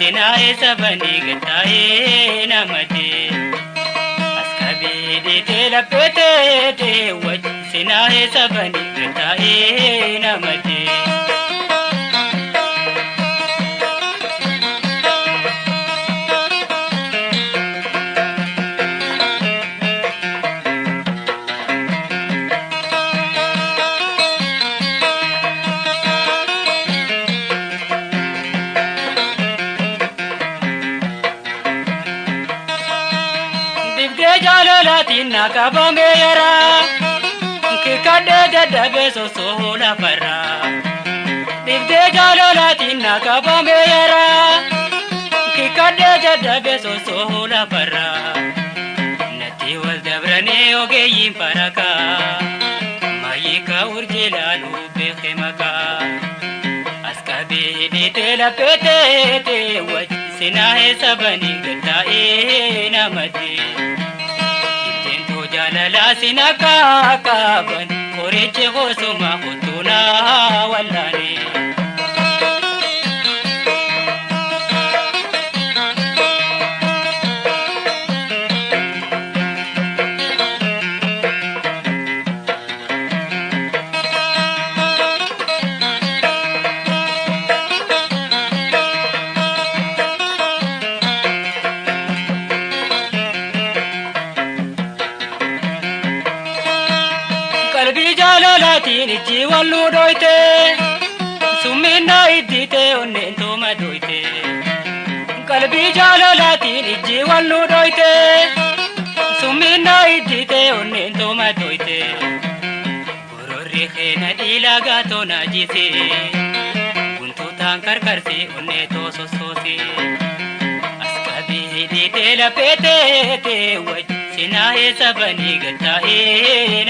sinae sabani gatae namate askabi de la pete de waj sinae sabani gatae namate Jalalatina kabameyara kikade jadabe sosola para divde jalalatina kabameyara kikade jadabe sosola para nati wal dabrane ogeyin paraka mayika urjilalu bekhemaka askabe ditela pete waj sinahe sabani gatae namate jalala sinaka kaban koreche hosuma hutuna wallane jalalatin jiwalu doite sumina idite onento madoite kalbi jalalatin jiwalu doite sumina idite onento madoite gorori khena dilaga to najise kuntu tankar karse onneto sososi askabi idite la pete te waj sinae sabani gatae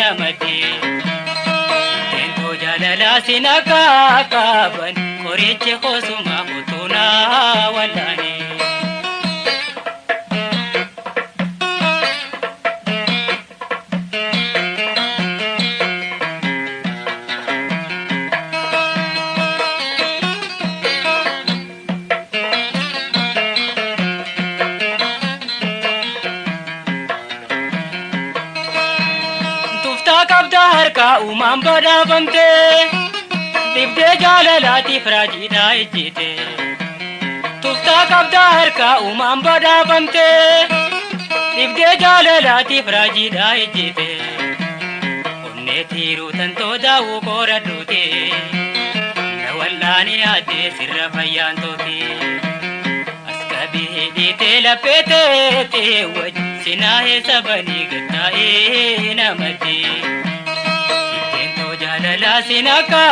namate jalala sinaka kaban koreche khosuma hutuna wallane kabdar ka umam bada bamte dibde jalalati frajida ijite tufta kabdar ka umam bada bamte dibde jalalati frajida ijite onne thiru tanto dawu koradute nawallani ade sirra fayantoki askabi dite la pete te waj sinahe sabani gatae namate jalala sinaka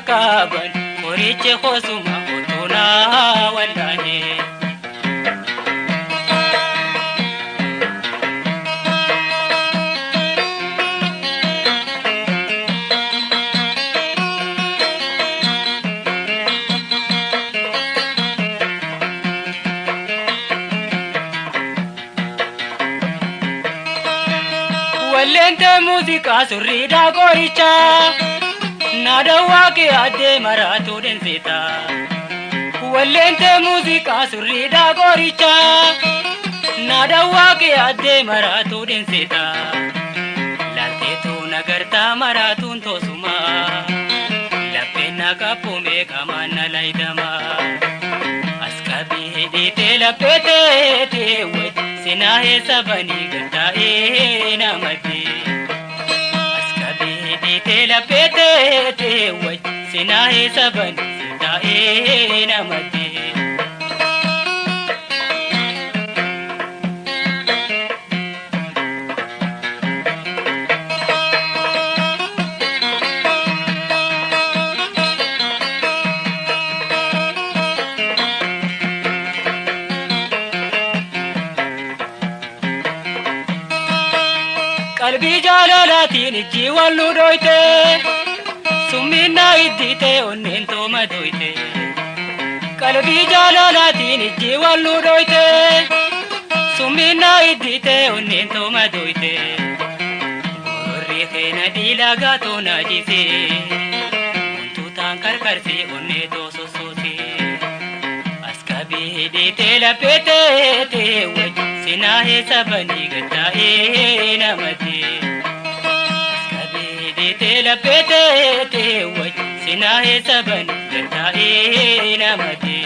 kaban koreche khosuma hutuna wallane wallente musica surrida goricha nadawa ke ade maratu denseta wallente musica surrida goricha nadawa ke ade maratu denseta lalte tu nagarta maratun tosuma lapena kapume kamana laidama askabi dite lapete te waj sinahe sabani gatae namate dite la pete te waj sinahe sabani gatae namate qalbi jalalatin jiwalu doite sumina idite onnento madoite qalbi jalalatin jiwalu doite sumina idite onnento madoite gorri khena dilaga to najise kuntu tankar karse onneto sososi askabi deetee lapheetee waj sinaahe sabanii gattaa'ee namatee. Deetee lapheetee waj sinaahe sabanii gattaa'ee namatee.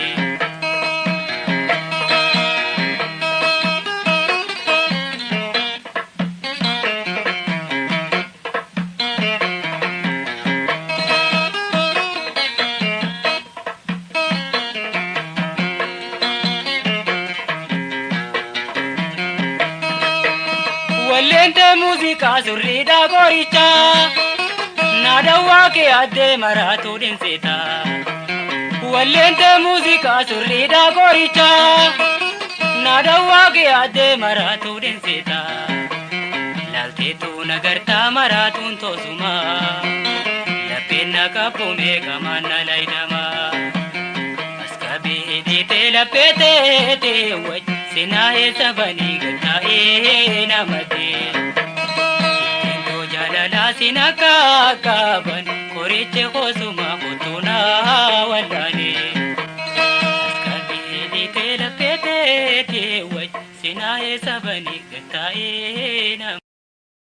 Wallente musica surrida goricha nadawa ke adde maratu dinseta. Wallente musica surrida goricha nadawa ke adde maratu dinseta. Lalte tu nagarta maratun tosuma lapena kapume kamana laidama. Askabe dite lapete waj sinahe sabani gattaa'ee namatee. Ittiin jaalala sinaka qaban qoricha kosuma kotuna wallaalee.